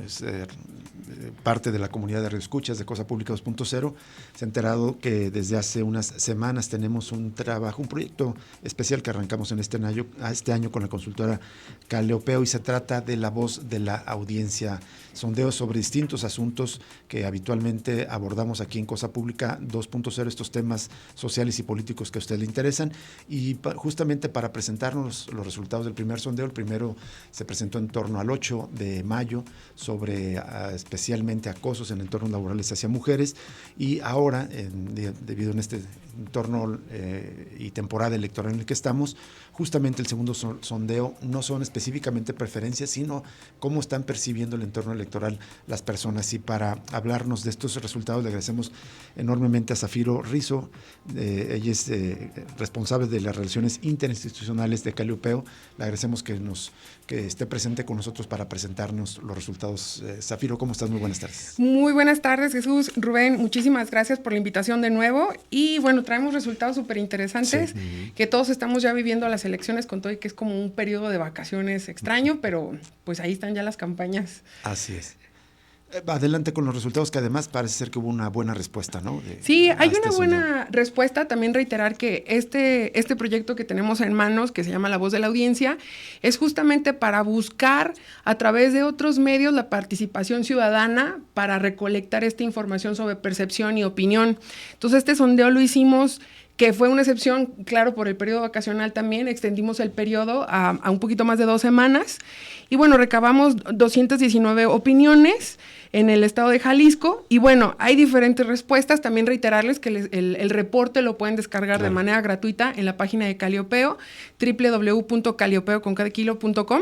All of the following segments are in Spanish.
es parte de la comunidad de radioescuchas de Cosa Pública 2.0, se ha enterado que desde hace unas semanas tenemos un proyecto especial que arrancamos en este año con la consultora Caliopeo, y se trata de la voz de la audiencia, sondeos sobre distintos asuntos que habitualmente abordamos aquí en Cosa Pública 2.0, estos temas sociales y políticos que a usted le interesan, y justamente para presentarnos los resultados del primer sondeo. El primero se presentó en torno al 8 de mayo sobre especialmente acosos en entornos laborales hacia mujeres, y ahora, debido a este entorno y temporada electoral en el que estamos, justamente el segundo sondeo no son específicamente preferencias, sino cómo están percibiendo el entorno electoral las personas. Y para hablarnos de estos resultados le agradecemos enormemente a Zafiro Rizzo. Ella es responsable de las relaciones interinstitucionales de Caliopeo. Le agradecemos que esté presente con nosotros para presentarnos los resultados. Zafiro, ¿cómo estás? Muy buenas tardes. Muy buenas tardes, Jesús. Rubén, muchísimas gracias por la invitación de nuevo. Y bueno, traemos resultados súper interesantes, sí, que todos estamos ya viviendo las elecciones con todo, y que es como un periodo de vacaciones extraño, pero pues ahí están ya las campañas. Así es. Adelante con los resultados, que además parece ser que hubo una buena respuesta, ¿no? Sí, hay una buena respuesta. También reiterar que este proyecto que tenemos en manos, que se llama La Voz de la Audiencia, es justamente para buscar a través de otros medios la participación ciudadana para recolectar esta información sobre percepción y opinión. Entonces, este sondeo lo hicimos, que fue una excepción, claro, por el periodo vacacional también. Extendimos el periodo a un poquito más de 2 semanas. Y bueno, recabamos 219 opiniones en el estado de Jalisco. Y bueno, hay diferentes respuestas. También reiterarles que el reporte lo pueden descargar de manera gratuita en la página de Caliopeo, www.caliopeo.com.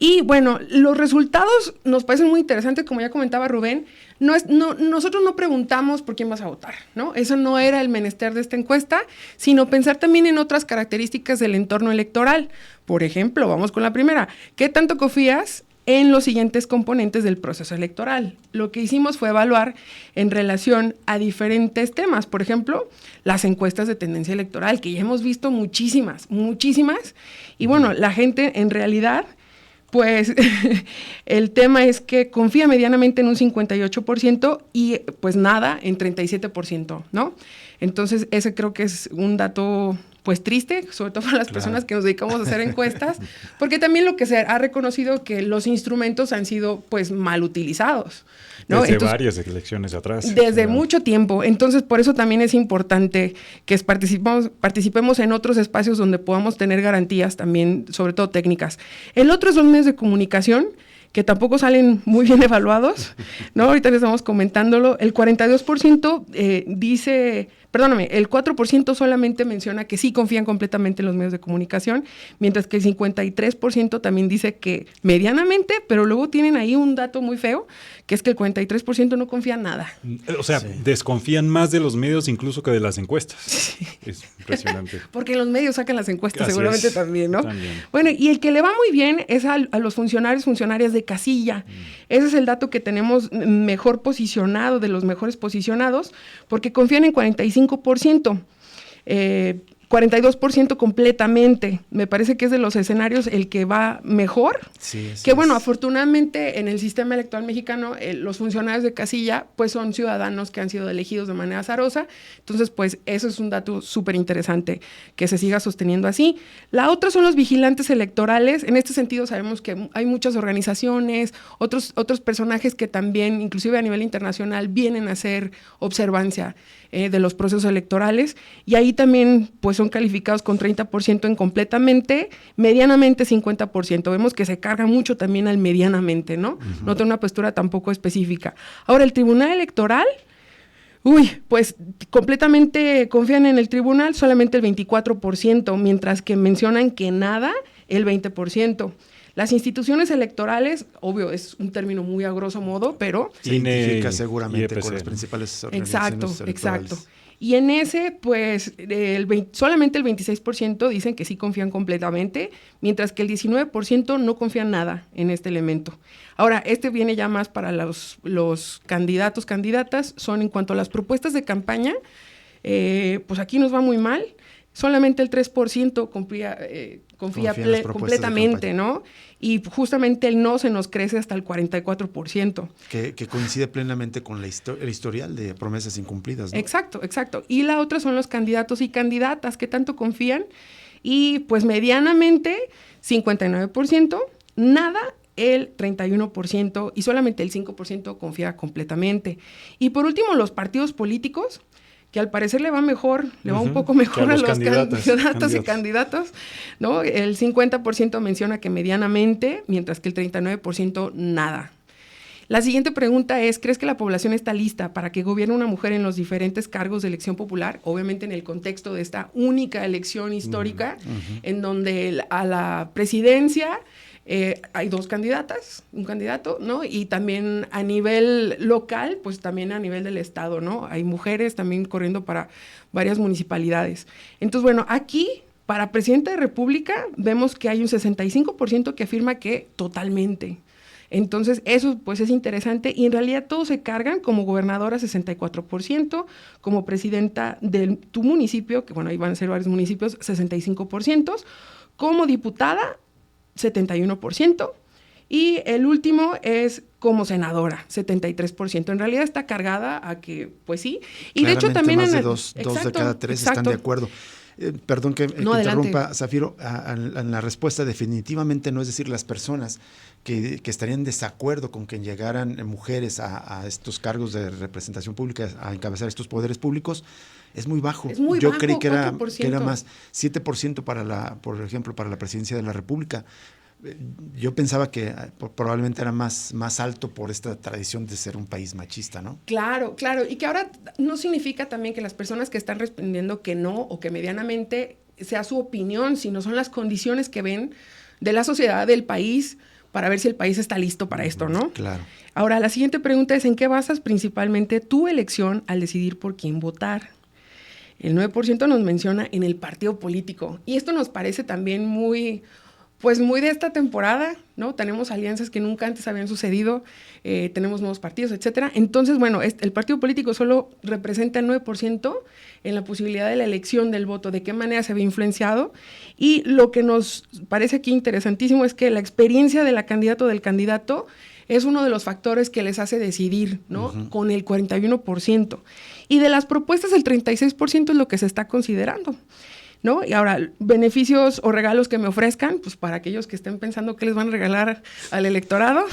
Y bueno, los resultados nos parecen muy interesantes, como ya comentaba Rubén. Nosotros no preguntamos por quién vas a votar, ¿no? Eso no era el menester de esta encuesta, sino pensar también en otras características del entorno electoral. Por ejemplo, vamos con la primera. ¿Qué tanto confías en los siguientes componentes del proceso electoral? Lo que hicimos fue evaluar en relación a diferentes temas. Por ejemplo, las encuestas de tendencia electoral, que ya hemos visto muchísimas. Y bueno, la gente en realidad, pues el tema es que confía medianamente en un 58% y pues nada en 37%, ¿no? Entonces ese creo que es un dato pues triste, sobre todo para las personas que nos dedicamos a hacer encuestas, porque también lo que se ha reconocido que los instrumentos han sido pues mal utilizados, ¿no? Desde varias elecciones atrás. Desde mucho tiempo. Entonces, por eso también es importante que participemos en otros espacios donde podamos tener garantías también, sobre todo técnicas. El otro son medios de comunicación, que tampoco salen muy bien evaluados, ¿no? Ahorita les estamos comentándolo. El 42% el 4% solamente menciona que sí confían completamente en los medios de comunicación, mientras que el 53% también dice que medianamente, pero luego tienen ahí un dato muy feo, que es que el 43% no confía en nada. O sea, desconfían más de los medios incluso que de las encuestas. Sí. Es impresionante. Porque los medios sacan las encuestas. Así seguramente es. También, ¿no? También. Bueno, y el que le va muy bien es a los funcionarias de casilla. Ese es el dato que tenemos mejor posicionado, de los mejores posicionados, porque confían en 45%. 42% completamente. Me parece que es de los escenarios el que va mejor. Sí, que bueno, afortunadamente en el sistema electoral mexicano, los funcionarios de casilla pues son ciudadanos que han sido elegidos de manera azarosa. Entonces, pues eso es un dato súper interesante que se siga sosteniendo así. La otra son los vigilantes electorales. En este sentido sabemos que hay muchas organizaciones, otros personajes que también, inclusive a nivel internacional, vienen a hacer observancia de los procesos electorales, y ahí también pues son calificados con 30% en completamente, medianamente 50%. Vemos que se carga mucho también al medianamente, ¿no? Uh-huh. No tiene una postura tampoco específica. Ahora, el Tribunal Electoral, pues completamente confían en el tribunal solamente el 24%, mientras que mencionan que nada el 20%. Las instituciones electorales, obvio, es un término muy a grosso modo, pero se identifica seguramente con las principales organizaciones electorales. Exacto. Y en ese, pues, solamente el 26% dicen que sí confían completamente, mientras que el 19% no confían nada en este elemento. Ahora, este viene ya más para los candidatos, candidatas, son en cuanto a las propuestas de campaña, pues aquí nos va muy mal. Solamente el 3% confía completamente, ¿no? Y justamente el no se nos crece hasta el 44%. Que coincide plenamente con el historial de promesas incumplidas, ¿no? Exacto. Y la otra son los candidatos y candidatas que tanto confían. Y pues medianamente 59%, nada el 31% y solamente el 5% confía completamente. Y por último, los partidos políticos, que al parecer le va un poco mejor a los candidatos y candidatos, ¿no? El 50% menciona que medianamente, mientras que el 39% nada. La siguiente pregunta es, ¿crees que la población está lista para que gobierne una mujer en los diferentes cargos de elección popular? Obviamente en el contexto de esta única elección histórica, en donde a la presidencia hay dos candidatas, un candidato, ¿no? Y también a nivel local, pues también a nivel del estado, ¿no? Hay mujeres también corriendo para varias municipalidades. Entonces, bueno, aquí, para presidenta de República, vemos que hay un 65% que afirma que totalmente. Entonces, eso pues es interesante y en realidad todos se cargan como gobernadora 64%, como presidenta de tu municipio, que bueno, ahí van a ser varios municipios, 65%, como diputada 71%, y el último es como senadora, 73%. En realidad está cargada a que, pues sí. Y claramente, de hecho también... más de dos de cada tres están de acuerdo. Perdón que interrumpa, Zafiro, en la respuesta definitivamente no, es decir, las personas que estarían en desacuerdo con que llegaran mujeres a estos cargos de representación pública, a encabezar estos poderes públicos, es muy bajo. Yo creí que era más 7% por ejemplo, para la presidencia de la República. Yo pensaba que probablemente era más alto por esta tradición de ser un país machista, ¿no? Claro, y que ahora no significa también que las personas que están respondiendo que no o que medianamente sea su opinión, sino son las condiciones que ven de la sociedad, del país, para ver si el país está listo para esto, ¿no? Claro. Ahora, la siguiente pregunta es, ¿en qué basas principalmente tu elección al decidir por quién votar? El 9% nos menciona en el partido político, y esto nos parece también muy de esta temporada, ¿no? Tenemos alianzas que nunca antes habían sucedido, tenemos nuevos partidos, etcétera. Entonces, bueno, el partido político solo representa el 9% en la posibilidad de la elección del voto, de qué manera se ve influenciado. Y lo que nos parece aquí interesantísimo es que la experiencia de la candidata o del candidato es uno de los factores que les hace decidir, ¿no? Con el 41%. Y de las propuestas, el 36% es lo que se está considerando, ¿no? Y ahora, beneficios o regalos que me ofrezcan, pues para aquellos que estén pensando que les van a regalar al electorado,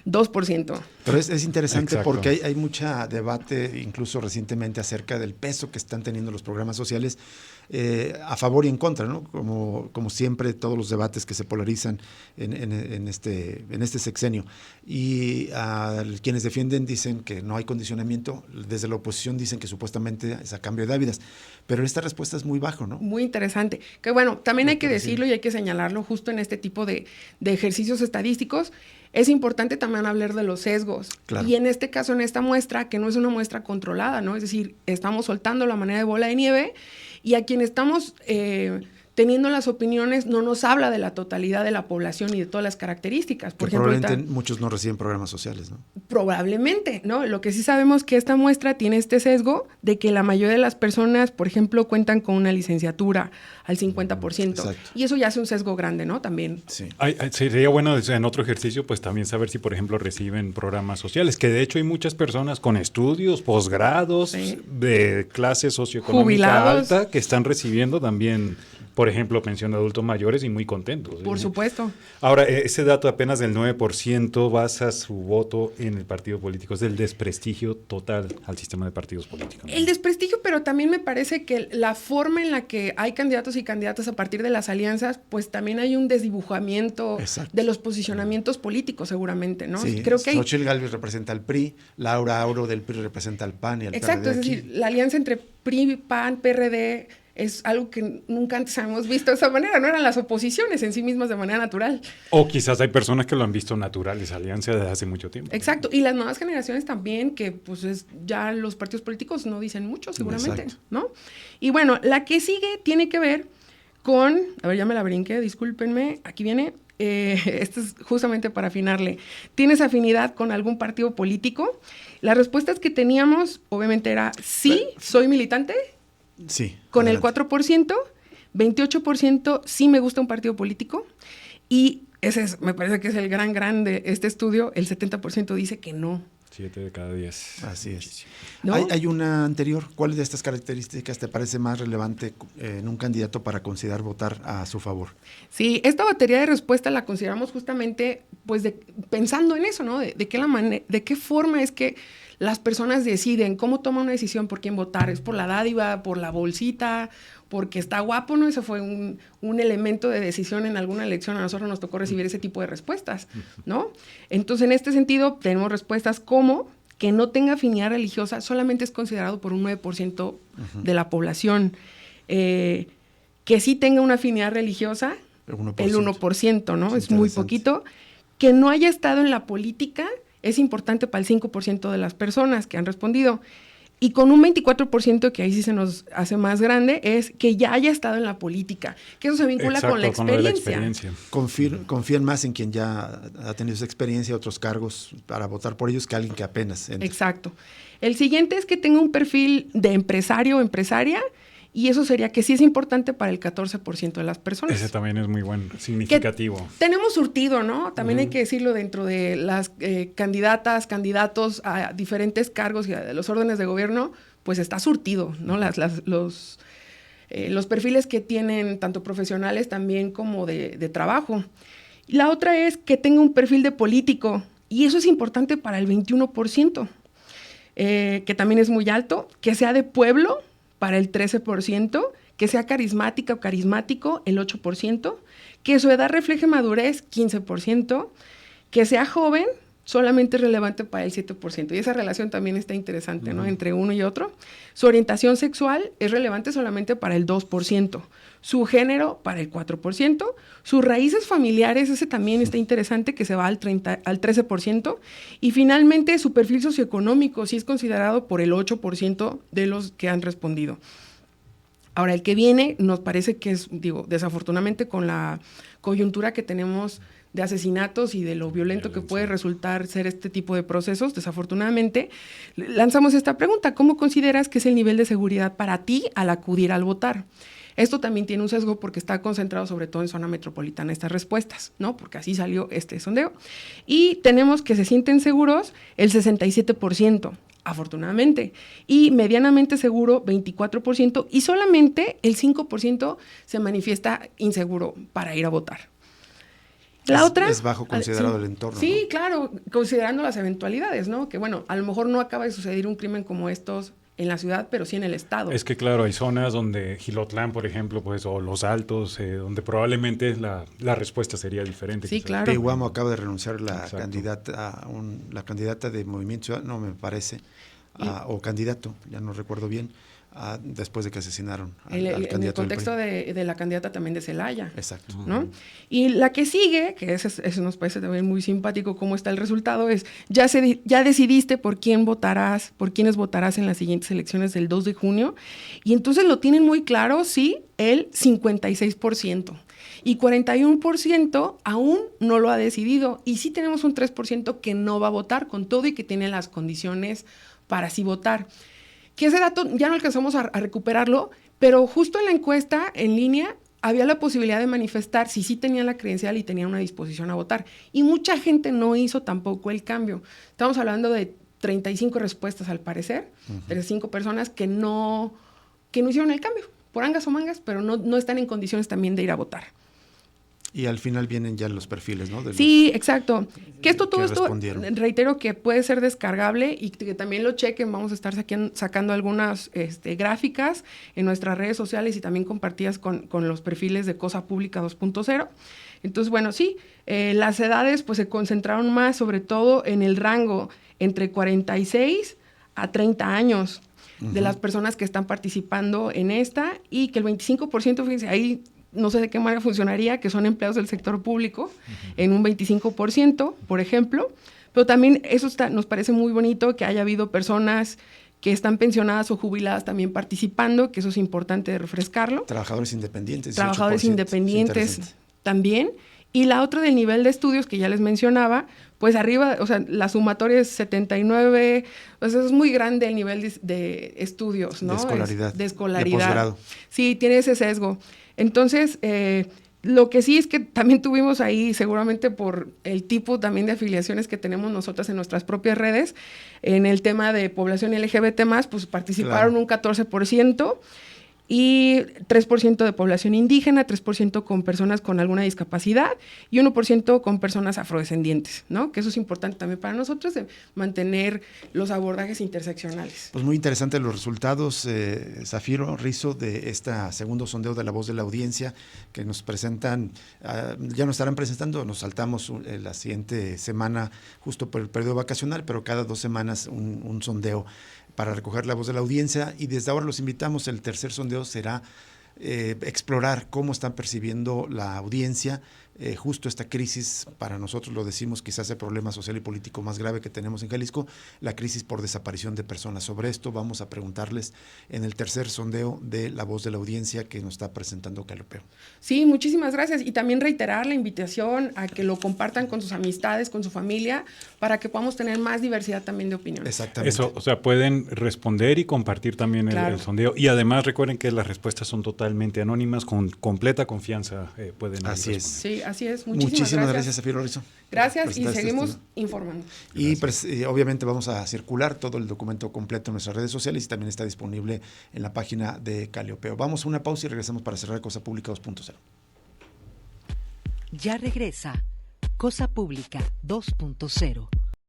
2%. Pero es interesante. Exacto. Porque hay mucha debate, incluso recientemente, acerca del peso que están teniendo los programas sociales a favor y en contra, ¿no? Como siempre, todos los debates que se polarizan en este sexenio. Y quienes defienden dicen que no hay condicionamiento, desde la oposición dicen que supuestamente es a cambio de dávidas, pero esta respuesta es muy bajo, ¿no? Muy interesante. Que bueno, también hay que decirlo y hay que señalarlo justo en este tipo de ejercicios estadísticos. Es importante también hablar de los sesgos. Claro. Y en este caso, en esta muestra, que no es una muestra controlada, ¿no? Es decir, estamos soltando la manera de bola de nieve y a quien estamos teniendo las opiniones no nos habla de la totalidad de la población y de todas las características. Por ejemplo, probablemente muchos no reciben programas sociales, ¿no? Probablemente, ¿no? Lo que sí sabemos que esta muestra tiene este sesgo de que la mayoría de las personas, por ejemplo, cuentan con una licenciatura al 50%. Exacto. Y eso ya hace un sesgo grande, ¿no? También. Sí. Sería bueno en otro ejercicio, pues también saber si, por ejemplo, reciben programas sociales, que de hecho hay muchas personas con estudios, posgrados, sí, de clase socioeconómica jubilados, alta, que están recibiendo también, por ejemplo, pensión de adultos mayores y muy contentos. Por supuesto. Ahora, ese dato apenas del 9% basa su voto en el partido político. Es del desprestigio total al sistema de partidos políticos, ¿no? El desprestigio, pero también me parece que la forma en la que hay candidatos y candidatas a partir de las alianzas, pues también hay un desdibujamiento. Exacto. De los posicionamientos políticos, seguramente, ¿no? Sí, creo que Xochitl Gálvez representa al PRI, Laura Auro del PRI representa al PAN y al Exacto, PRD. Exacto, es decir, la alianza entre PRI, PAN, PRD es algo que nunca antes habíamos visto de esa manera, no eran las oposiciones en sí mismas de manera natural. O quizás hay personas que lo han visto natural, esa alianza desde hace mucho tiempo. Exacto, y las nuevas generaciones también, que pues ya los partidos políticos no dicen mucho seguramente, exacto, ¿no? Y bueno, la que sigue tiene que ver con, a ver, ya me la brinqué, discúlpenme, aquí viene, esto es justamente para afinarle. ¿Tienes afinidad con algún partido político? Las respuestas que teníamos, obviamente, era sí, soy militante. Sí. Con adelante. El 4%, 28% sí me gusta un partido político, y me parece que es el gran de este estudio, el 70% dice que no. 7 de cada 10. Así es. ¿No? Hay una anterior. ¿Cuál de estas características te parece más relevante en un candidato para considerar votar a su favor? Sí, esta batería de respuesta la consideramos justamente pues pensando en eso, ¿no? De qué forma es que las personas deciden, cómo toman una decisión por quién votar. ¿Es por la dádiva, por la bolsita, porque está guapo, ¿no? Eso fue un elemento de decisión en alguna elección. A nosotros nos tocó recibir ese tipo de respuestas, ¿no? Entonces, en este sentido, tenemos respuestas como que no tenga afinidad religiosa, solamente es considerado por un 9% de la población. Que sí tenga una afinidad religiosa, el 1%, ¿no? Es muy poquito. Que no haya estado en la política es importante para el 5% de las personas que han respondido. Y con un 24%, que ahí sí se nos hace más grande, es que ya haya estado en la política, que eso se vincula con la experiencia. Confían más en quien ya ha tenido esa experiencia, otros cargos, para votar por ellos, que alguien que apenas entra. Exacto. El siguiente es que tenga un perfil de empresario o empresaria, y eso sería que sí es importante para el 14% de las personas. Ese también es muy bueno, significativo. Tenemos surtido, ¿no? También hay que decirlo, dentro de las candidatos a diferentes cargos y a los órdenes de gobierno, pues está surtido, ¿no? Los perfiles que tienen tanto profesionales también como de trabajo. Y la otra es que tenga un perfil de político, y eso es importante para el 21%, que también es muy alto, que sea de pueblo, para el 13%, que sea carismática o carismático, el 8%, que su edad refleje madurez, 15%, que sea joven, solamente es relevante para el 7%. Y esa relación también está interesante, ¿no? Entre uno y otro. Su orientación sexual es relevante solamente para el 2%. Su género para el 4%. Sus raíces familiares, ese también está interesante, que se va al 13%. Y finalmente, su perfil socioeconómico sí es considerado por el 8% de los que han respondido. Ahora, el que viene nos parece que es, desafortunadamente, con la coyuntura que tenemos de asesinatos y de lo violento que puede resultar ser este tipo de procesos, desafortunadamente, lanzamos esta pregunta: ¿cómo consideras que es el nivel de seguridad para ti al acudir al votar? Esto también tiene un sesgo porque está concentrado sobre todo en zona metropolitana estas respuestas, ¿no? Porque así salió este sondeo. Y tenemos que se sienten seguros el 67%, afortunadamente, y medianamente seguro 24%, y solamente el 5% se manifiesta inseguro para ir a votar. La otra es bajo considerado el entorno. Sí, ¿no? Claro, considerando las eventualidades, ¿no? Que bueno, a lo mejor no acaba de suceder un crimen como estos en la ciudad, pero sí en el estado. Es que claro, hay zonas donde Jilotlán, por ejemplo, pues, o Los Altos, donde probablemente la respuesta sería diferente. Sí, quizás. claro. Pehuamo acaba de renunciar la candidata de Movimiento Ciudadano, me parece, o candidato, ya no recuerdo bien, después de que asesinaron al candidato. En el contexto de la candidata también de Celaya. Exacto. ¿No? Y la que sigue, que eso nos parece también muy simpático cómo está el resultado, es ya decidiste por quiénes votarás en las siguientes elecciones del 2 de junio, y entonces lo tienen muy claro, sí, el 56%. Y 41% aún no lo ha decidido. Y sí tenemos un 3% que no va a votar, con todo y que tiene las condiciones para sí votar. Que ese dato ya no alcanzamos a recuperarlo, pero justo en la encuesta en línea había la posibilidad de manifestar si sí tenían la credencial y tenían una disposición a votar. Y mucha gente no hizo tampoco el cambio. Estamos hablando de 35 respuestas al parecer, 35 personas que no hicieron el cambio, por angas o mangas, pero no están en condiciones también de ir a votar. Y al final vienen ya los perfiles, ¿no? Sí, exacto. Que todo esto, reitero que puede ser descargable y que también lo chequen. Vamos a estar sacando algunas gráficas en nuestras redes sociales y también compartidas con los perfiles de Cosa Pública 2.0. Entonces, bueno, sí, las edades pues se concentraron más sobre todo en el rango entre 46 a 30 años de las personas que están participando en esta, y que el 25%, fíjense, ahí no sé de qué manera funcionaría, que son empleados del sector público, en un 25%, por ejemplo. Pero también eso nos parece muy bonito, que haya habido personas que están pensionadas o jubiladas también participando, que eso es importante refrescarlo. Trabajadores independientes. 18%, Trabajadores independientes también. Y la otra del nivel de estudios que ya les mencionaba, pues arriba, o sea, la sumatoria es 79, o sea, es muy grande el nivel de estudios, ¿no? De escolaridad. De escolaridad. De posgrado. Sí, tiene ese sesgo. Entonces, lo que sí es que también tuvimos ahí, seguramente por el tipo también de afiliaciones que tenemos nosotras en nuestras propias redes, en el tema de población LGBT+, pues participaron un 14%, y 3% de población indígena, 3% con personas con alguna discapacidad y 1% con personas afrodescendientes, ¿no? Que eso es importante también para nosotros, de mantener los abordajes interseccionales. Pues muy interesantes los resultados, Zafiro, Rizo, de este segundo sondeo de La Voz de la Audiencia que nos presentan, ya nos estarán presentando, nos saltamos la siguiente semana justo por el periodo vacacional, pero cada 2 semanas un sondeo para recoger la voz de la audiencia, y desde ahora los invitamos. El tercer sondeo será explorar cómo están percibiendo la audiencia justo esta crisis. Para nosotros lo decimos, quizás el problema social y político más grave que tenemos en Jalisco, la crisis por desaparición de personas. Sobre esto vamos a preguntarles en el tercer sondeo de La Voz de la Audiencia que nos está presentando Caliopeo. Sí, muchísimas gracias, y también reiterar la invitación a que lo compartan con sus amistades, con su familia, para que podamos tener más diversidad también de opiniones. Exactamente. Eso, o sea, pueden responder y compartir también el sondeo, y además recuerden que las respuestas son totalmente anónimas, con completa confianza pueden Así responder. es. Sí, así es. Muchísimas gracias, Zafiro Rizo. Gracias, y seguimos informando. Y obviamente vamos a circular todo el documento completo en nuestras redes sociales, y también está disponible en la página de Caliopeo. Vamos a una pausa y regresamos para cerrar Cosa Pública 2.0. Ya regresa Cosa Pública 2.0.